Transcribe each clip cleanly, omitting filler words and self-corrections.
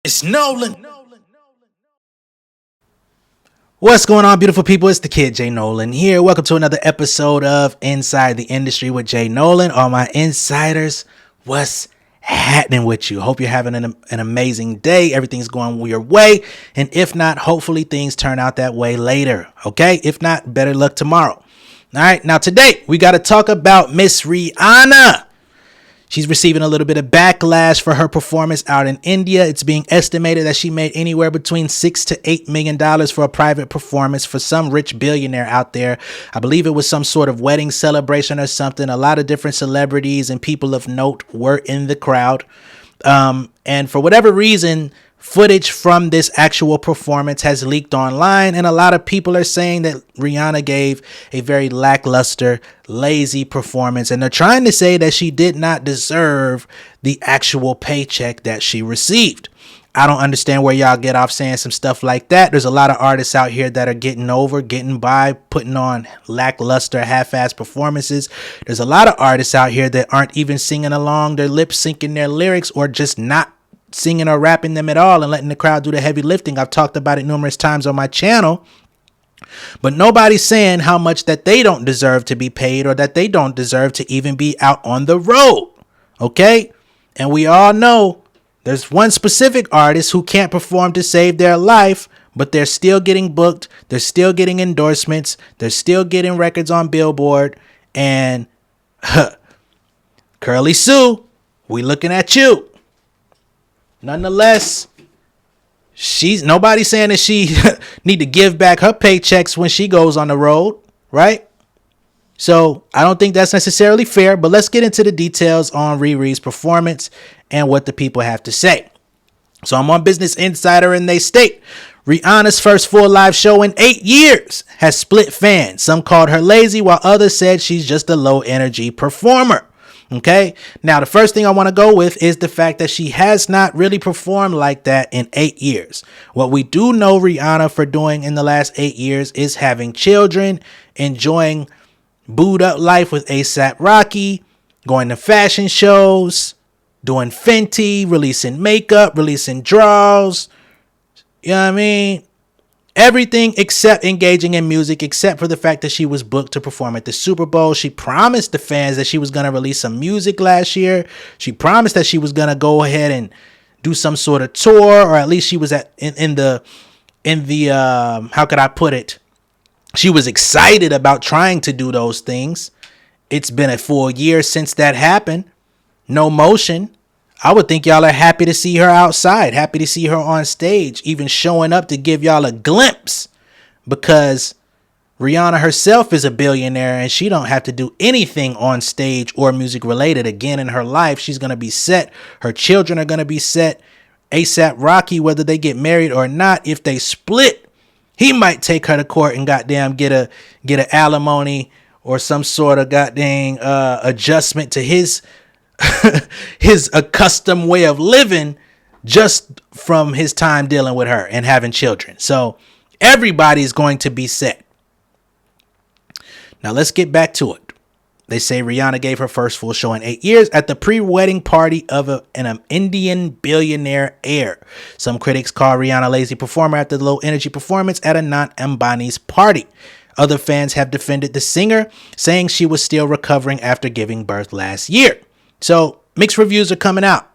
It's Nolan. What's going on, beautiful people? It's the kid J Nolan here. Welcome to another episode of Inside the Industry with J Nolan. All my insiders, what's happening with you? Hope you're having an amazing day. Everything's going your way. And if not, hopefully things turn out that way later. Okay? If not, better luck tomorrow. All right. Now today we got to talk about Miss Rihanna. She's receiving a little bit of backlash for her performance out in India. It's being estimated that she made anywhere between $6 to $8 million for a private performance for some rich billionaire out there. I believe it was some sort of wedding celebration or something. A lot of different celebrities and people of note were in the crowd. And for whatever reason, footage from this actual performance has leaked online, and a lot of people are saying that Rihanna gave a very lackluster, lazy performance, and they're trying to say that she did not deserve the actual paycheck that she received. I don't understand where y'all get off saying some stuff like that. There's a lot of artists out here that are getting by, putting on lackluster, half-ass performances. There's a lot of artists out here that aren't even singing along, they're lip-syncing their lyrics, or just not singing or rapping them at all and letting the crowd do the heavy lifting. I've talked about it numerous times on my channel, but nobody's saying how much that they don't deserve to be paid or that they don't deserve to even be out on the road. Okay? And we all know there's one specific artist who can't perform to save their life, but they're still getting booked. They're still getting endorsements. They're still getting records on Billboard. And Curly Sue, we looking at you. Nonetheless, nobody's saying that she need to give back her paychecks when she goes on the road, right? So I don't think that's necessarily fair, but let's get into the details on Riri's performance and what the people have to say. So I'm on Business Insider and they state Rihanna's first full live show in 8 years has split fans. Some called her lazy while others said she's just a low energy performer. Okay, now the first thing I want to go with is the fact that she has not really performed like that in 8 years. What we do know Rihanna for doing in the last 8 years is having children, enjoying booed up life with A$AP Rocky, going to fashion shows, doing Fenty, releasing makeup, releasing draws. You know what I mean? Everything except engaging in music, except for the fact that she was booked to perform at the Super Bowl. She promised the fans that she was going to release some music last year. She promised that she was going to go ahead and do some sort of tour, or at least she was in the how could I put it? She was excited about trying to do those things. It's been a full year since that happened. No motion. I would think y'all are happy to see her outside, happy to see her on stage, even showing up to give y'all a glimpse, because Rihanna herself is a billionaire and she don't have to do anything on stage or music related again in her life. She's going to be set. Her children are going to be set. A$AP Rocky, whether they get married or not, if they split, he might take her to court and goddamn get an alimony or some sort of goddamn adjustment to his accustomed way of living just from his time dealing with her and having children. So everybody's going to be set. Now let's get back to it. They say Rihanna gave her first full show in 8 years at the pre-wedding party of an Indian billionaire heir. Some critics call Rihanna a lazy performer after the low energy performance at Anant Ambani's party. Other fans have defended the singer, saying she was still recovering after giving birth last year. So mixed reviews are coming out.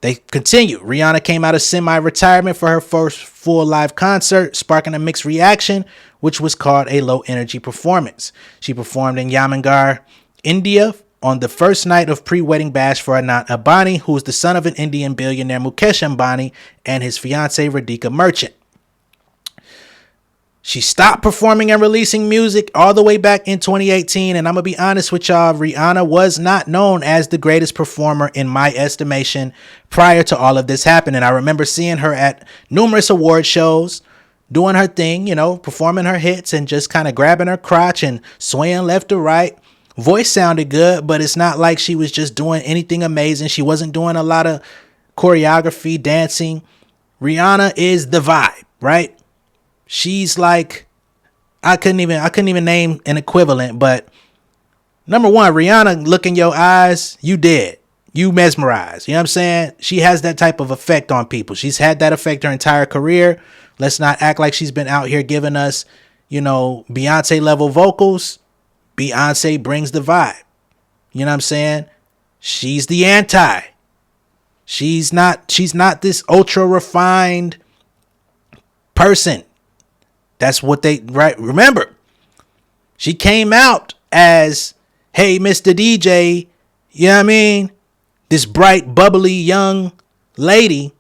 They continue. Rihanna came out of semi-retirement for her first full live concert, sparking a mixed reaction, which was called a low energy performance. She performed in Yamnagar, India on the first night of pre-wedding bash for Anant Ambani, who is the son of an Indian billionaire Mukesh Ambani and his fiancee Radhika Merchant. She stopped performing and releasing music all the way back in 2018. And I'm going to be honest with y'all, Rihanna was not known as the greatest performer in my estimation prior to all of this happening. I remember seeing her at numerous award shows, doing her thing, you know, performing her hits and just kind of grabbing her crotch and swaying left to right. Voice sounded good, but it's not like she was just doing anything amazing. She wasn't doing a lot of choreography, dancing. Rihanna is the vibe, right? She's like, I couldn't even name an equivalent, but number one, Rihanna, look in your eyes, you dead. you mesmerize. You know what I'm saying? She has that type of effect on people. She's had that effect her entire career. Let's not act like she's been out here giving us, Beyonce level vocals. Beyonce brings the vibe. You know what I'm saying? She's the anti. She's not this ultra refined person. That's what right. Remember, she came out as, hey, Mr. DJ, you know what I mean? This bright, bubbly, young lady.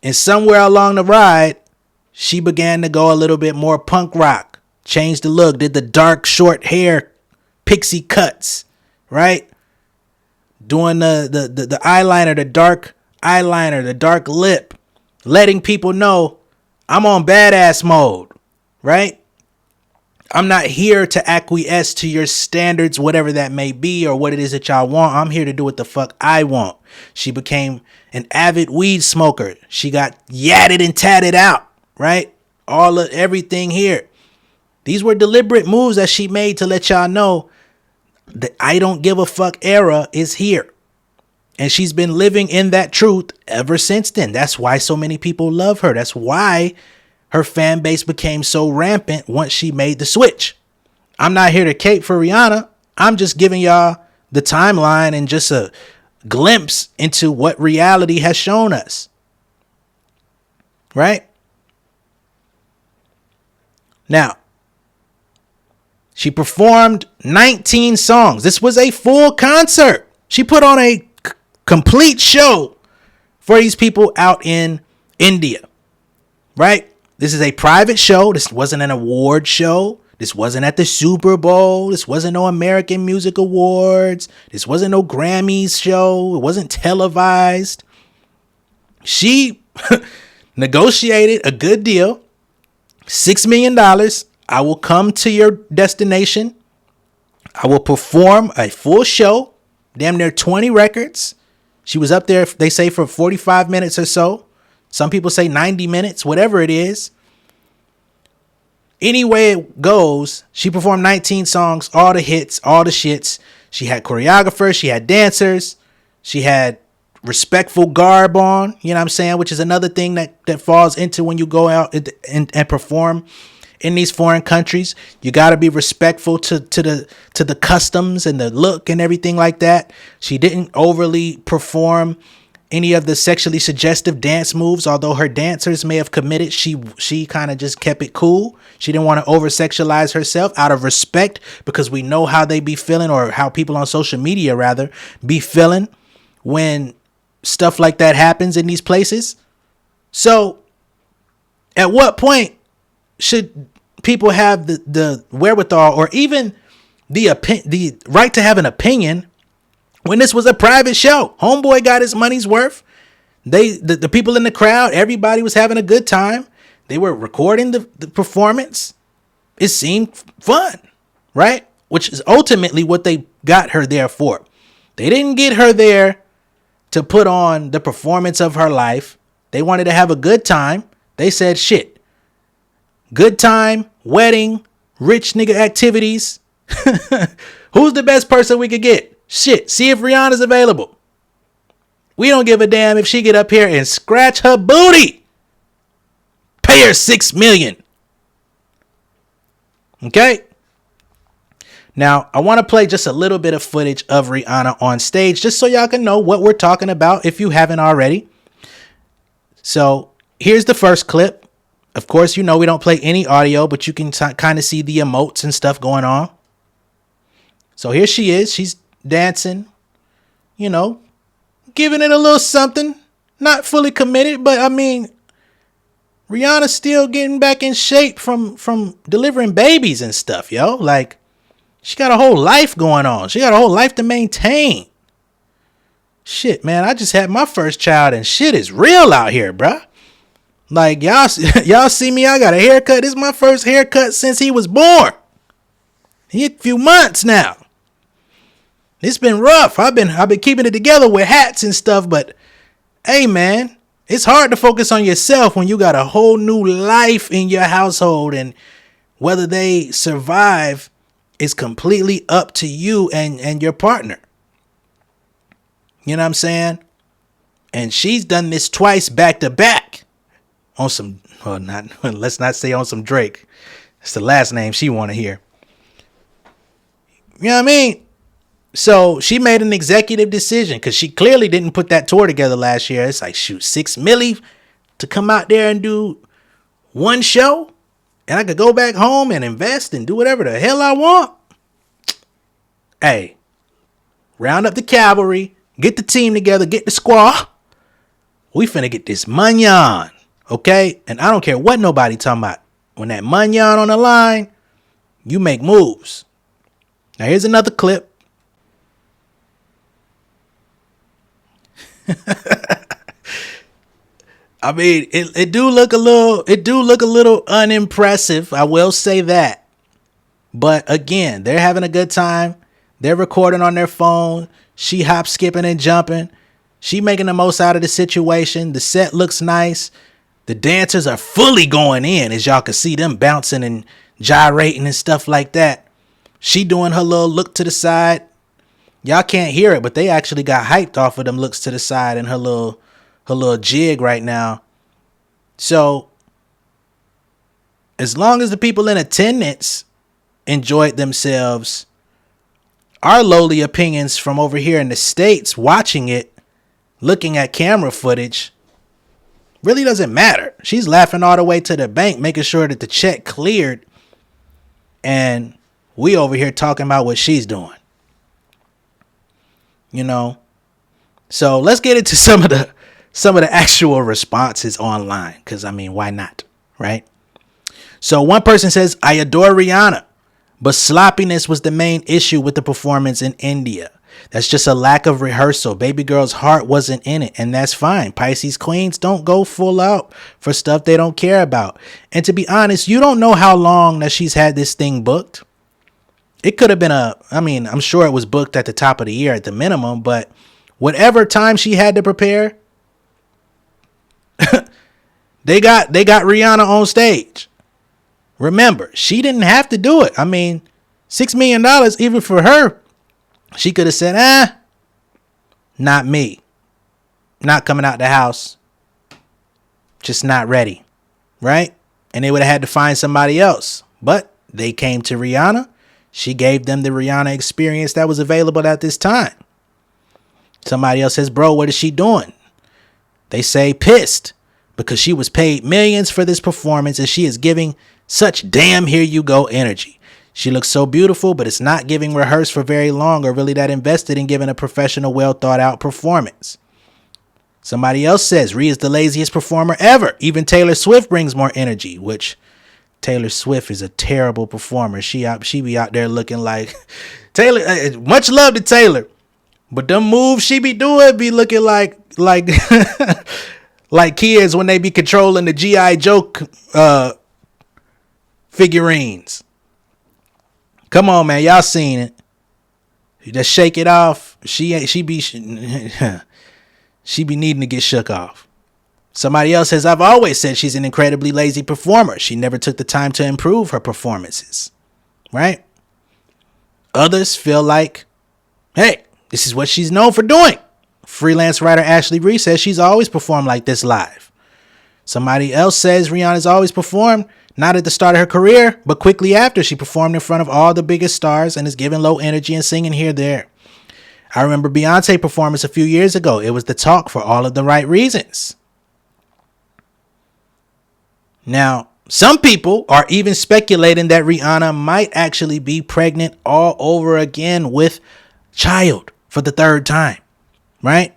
And somewhere along the ride, she began to go a little bit more punk rock. Changed the look, did the dark, short hair, pixie cuts, right? Doing the eyeliner, the dark eyeliner, the dark lip. Letting people know I'm on badass mode, right? I'm not here to acquiesce to your standards, whatever that may be, or what it is that y'all want. I'm here to do what the fuck I want. She became an avid weed smoker. She got yatted and tatted out, right? All of everything here. These were deliberate moves that she made to let y'all know the I don't give a fuck era is here. And she's been living in that truth ever since then. That's why so many people love her. That's why her fan base became so rampant once she made the switch. I'm not here to cape for Rihanna. I'm just giving y'all the timeline and just a glimpse into what reality has shown us. Right? Now, she performed 19 songs. This was a full concert. She put on a complete show for these people out in India. Right? This is a private show. This wasn't an award show. This wasn't at the Super Bowl. This wasn't no American Music Awards. This wasn't no Grammys show. It wasn't televised. She negotiated a good deal. $6 million. I will come to your destination. I will perform a full show. Damn near 20 records. She was up there, they say, for 45 minutes or so. Some people say 90 minutes, whatever it is. Any way it goes, she performed 19 songs, all the hits, all the shits. She had choreographers, she had dancers, she had respectful garb on, you know what I'm saying? Which is another thing that falls into when you go out and perform in these foreign countries. You got to be respectful to the customs and the look and everything like that. She didn't overly perform any of the sexually suggestive dance moves, although her dancers may have committed. She kind of just kept it cool. She didn't want to over sexualize herself out of respect, because we know how they be feeling, or how people on social media rather be feeling when stuff like that happens in these places. So at what point should people have the wherewithal, or even the right to have an opinion, when this was a private show? Homeboy got his money's worth. The people in the crowd, everybody was having a good time. They were recording the performance. It seemed fun, right? Which is ultimately what they got her there for. They didn't get her there to put on the performance of her life. They wanted to have a good time. They said, shit, good time, wedding, rich nigga activities. Who's the best person we could get? Shit, see if Rihanna's available. We don't give a damn if she get up here and scratch her booty. Pay her $6 million. Okay? Now, I want to play just a little bit of footage of Rihanna on stage, just so y'all can know what we're talking about if you haven't already. So, here's the first clip. Of course, we don't play any audio, but you can kind of see the emotes and stuff going on. So, here she is. She's dancing, giving it a little something. Not fully committed, but I mean, Rihanna's still getting back in shape from delivering babies and stuff, yo. Like, she got a whole life going on. She got a whole life to maintain. Shit, man, I just had my first child and shit is real out here, bruh. Like, y'all see me, I got a haircut. This is my first haircut since he was born. He a few months now. It's been rough. I've been keeping it together with hats and stuff, but hey, man, it's hard to focus on yourself when you got a whole new life in your household, and whether they survive is completely up to you and your partner. You know what I'm saying? And she's done this twice back to back on some, well, not, let's not say on some Drake. It's the last name she want to hear. You know what I mean? So she made an executive decision because she clearly didn't put that tour together last year. It's like, shoot, $6 million to come out there and do one show, and I could go back home and invest and do whatever the hell I want. Hey, round up the cavalry, get the team together, get the squad. We finna get this manyan, okay? And I don't care what nobody talking about. When that manyan on the line, you make moves. Now here's another clip. I mean, it do look a little unimpressive. I will say that. But again, they're having a good time. They're recording on their phone. She hop, skipping, and jumping. She making the most out of the situation. The set looks nice. The dancers are fully going in, as y'all can see them bouncing and gyrating and stuff like that. She doing her little look to the side. Y'all can't hear it, but they actually got hyped off of them looks to the side and her little jig right now. So as long as the people in attendance enjoyed themselves, our lowly opinions from over here in the States watching it, looking at camera footage, really doesn't matter. She's laughing all the way to the bank, making sure that the check cleared. And we over here talking about what she's doing. You know? So let's get into some of the actual responses online. Because, I mean, why not? Right? So one person says, I adore Rihanna, but sloppiness was the main issue with the performance in India. That's just a lack of rehearsal. Baby girl's heart wasn't in it, and that's fine. Pisces queens don't go full out for stuff they don't care about. And to be honest, you don't know how long that she's had this thing booked. It could have been I'm sure it was booked at the top of the year at the minimum, but whatever time she had to prepare, they got Rihanna on stage. Remember, she didn't have to do it. I mean, $6 million, even for her, she could have said, not me. Not coming out the house. Just not ready. Right? And they would have had to find somebody else. But they came to Rihanna. She gave them the Rihanna experience that was available at this time. Somebody else says, bro, what is she doing? They say pissed because she was paid millions for this performance and she is giving such damn here you go energy. She looks so beautiful, but it's not giving rehearsed for very long or really that invested in giving a professional, well thought out performance. Somebody else says Rhea is the laziest performer ever. Even Taylor Swift brings more energy, which Taylor Swift is a terrible performer. She be out there looking like Taylor. Much love to Taylor, but them moves she be doing be looking like like kids when they be controlling the G.I. Joe figurines. Come on, man. Y'all seen it. You just shake it off. She be needing to get shook off. Somebody else says, I've always said she's an incredibly lazy performer. She never took the time to improve her performances. Right? Others feel like, hey, this is what she's known for doing. Freelance writer Ashley Reese says she's always performed like this live. Somebody else says Rihanna's always performed, not at the start of her career, but quickly after. She performed in front of all the biggest stars and is giving low energy and singing here there. I remember Beyonce's performance a few years ago. It was the talk for all of the right reasons. Now, some people are even speculating that Rihanna might actually be pregnant all over again with child for the third time, right?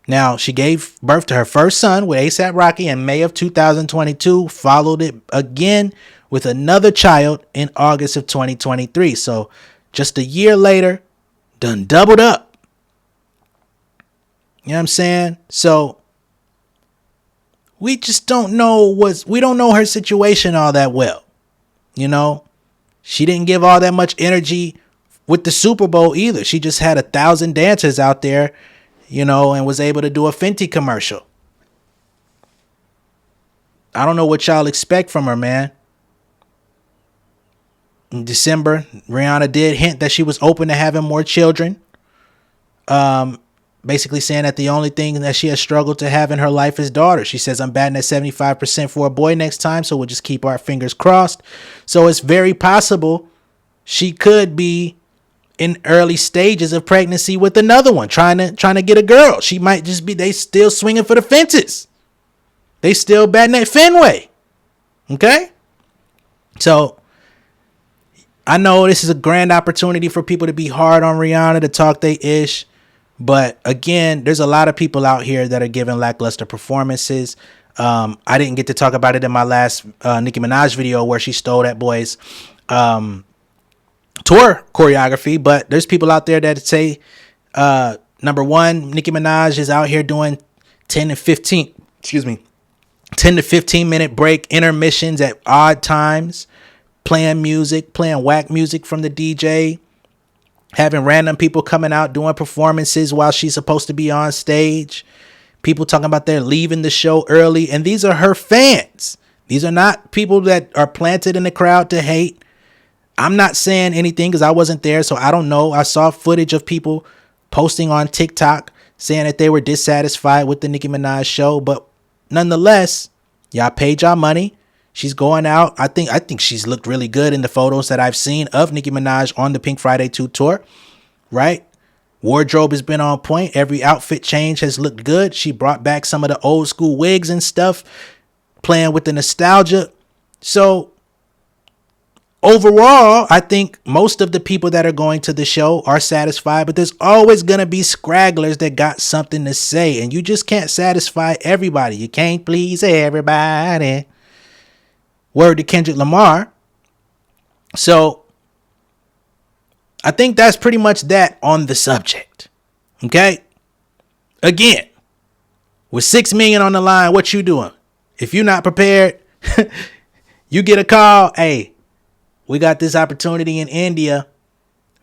Now, she gave birth to her first son with A$AP Rocky in May of 2022, followed it again with another child in August of 2023. So just a year later, done doubled up. You know what I'm saying? So we just don't know we don't know her situation all that well. You know, she didn't give all that much energy with the Super Bowl either. She just had 1,000 dancers out there, you know, and was able to do a Fenty commercial. I don't know what y'all expect from her, man. In December, Rihanna did hint that she was open to having more children. Basically saying that the only thing that she has struggled to have in her life is daughters. She says, I'm batting at 75% for a boy next time, so we'll just keep our fingers crossed. So it's very possible she could be in early stages of pregnancy with another one, trying to get a girl. She might just be, they still swinging for the fences. They still batting at Fenway. Okay? So I know this is a grand opportunity for people to be hard on Rihanna, to talk they ish. But again, there's a lot of people out here that are giving lackluster performances. I didn't get to talk about it in my last Nicki Minaj video where she stole that boy's tour choreography. But there's people out there that say, number one, Nicki Minaj is out here doing 10 to 15 minute break intermissions at odd times, playing whack music from the DJ. Having random people coming out doing performances while she's supposed to be on stage. People talking about they're leaving the show early. And these are her fans. These are not people that are planted in the crowd to hate. I'm not saying anything because I wasn't there, so I don't know. I saw footage of people posting on TikTok saying that they were dissatisfied with the Nicki Minaj show. But nonetheless, y'all paid y'all money. She's going out. I think she's looked really good in the photos that I've seen of Nicki Minaj on the Pink Friday 2 tour, right? Wardrobe has been on point. Every outfit change has looked good. She brought back some of the old school wigs and stuff, playing with the nostalgia. So overall, I think most of the people that are going to the show are satisfied, but there's always going to be scragglers that got something to say, and you just can't satisfy everybody. You can't please everybody. Word to Kendrick Lamar. So I think that's pretty much that on the subject. Okay. Again, with $6 million on the line, what you doing? If you're not prepared, you get a call. Hey, we got this opportunity in India.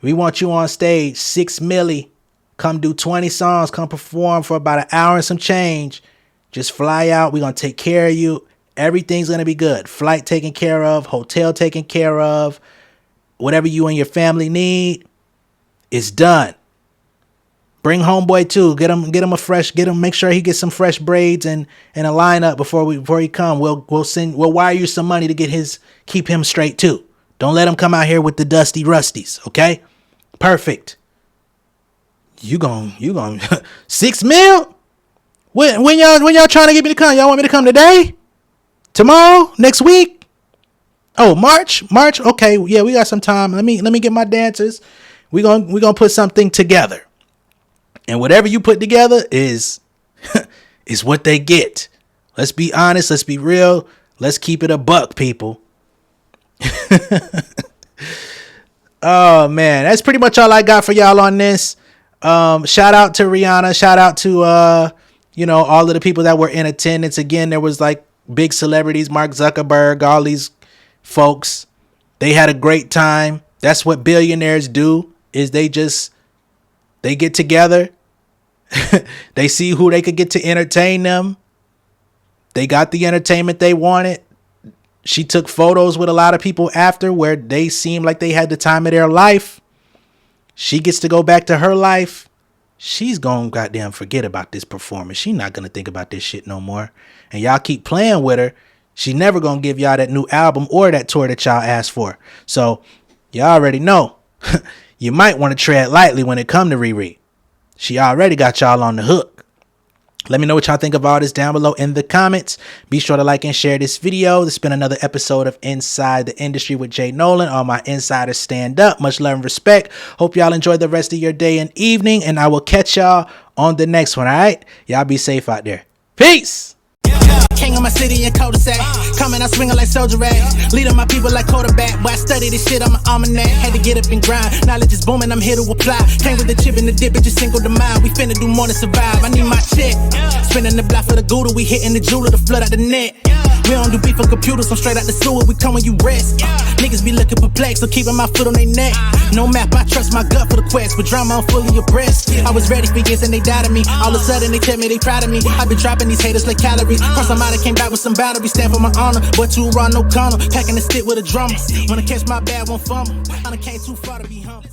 We want you on stage. 6 milli. Come do 20 songs. Come perform for about an hour and some change. Just fly out. We're going to take care of you. Everything's going to be good. Flight taken care of. Hotel taken care of. Whatever you and your family need, it's done. Bring homeboy too. Make sure he gets some fresh braids and a lineup before he come. We'll wire you some money to keep him straight too. Don't let him come out here with the dusty rusties. Okay? Perfect. You gon' 6 mil? When y'all trying to get me to come? Y'all want me to come today? Tomorrow? Next week? Oh, March? Okay, yeah, we got some time. Let me get my dancers. We gonna put something together. And whatever you put together is what they get. Let's be honest, let's be real. Let's keep it a buck, people. Oh man, that's pretty much all I got for y'all on this. Shout out to Rihanna, shout out to all of the people that were in attendance. Again, there was like big celebrities, Mark Zuckerberg, all these folks. They had a great time. That's what billionaires do, is they get together. They see who they could get to entertain them. They got the entertainment they wanted. She took photos with a lot of people after where they seemed like they had the time of their life. She gets to go back to her life. She's gonna goddamn forget about this performance. She's not gonna think about this shit no more. And y'all keep playing with her. She never gonna give y'all that new album or that tour that y'all asked for. So y'all already know. You might want to tread lightly when it come to Riri. She already got y'all on the hook. Let me know what y'all think of all this down below in the comments. Be sure to like and share this video. This has been another episode of Inside the Industry with J Nolan. All my insiders stand up. Much love and respect. Hope y'all enjoy the rest of your day and evening. And I will catch y'all on the next one, all right? Y'all be safe out there. Peace! King of my city and cul-de-sac. Coming out swinging like soldier rag. Leading my people like quarterback. But I study this shit, I'm an almanac. Had to get up and grind. Knowledge is booming, I'm here to apply. Came with the chip and the dip, it just single the mind. We finna do more than survive. I need my check. Spinning the block for the gouda. We hitting the jeweler to flood out the net. We don't do beef for computers, so straight out the sewer. We come when you rest. Niggas be looking perplexed, so keeping my foot on their neck. No map, I trust my gut for the quest. With drama, I'm fully abreast. I was ready for years and they doubted me. All of a sudden they tell me they proud of me. I been dropping these haters like calories. Cross I'm out, I came back with some boundaries. Stand for my honor, but you run no corner. Packing the stick with a drummer. When I catch my bad, won't fumble. I done came too far to be humble.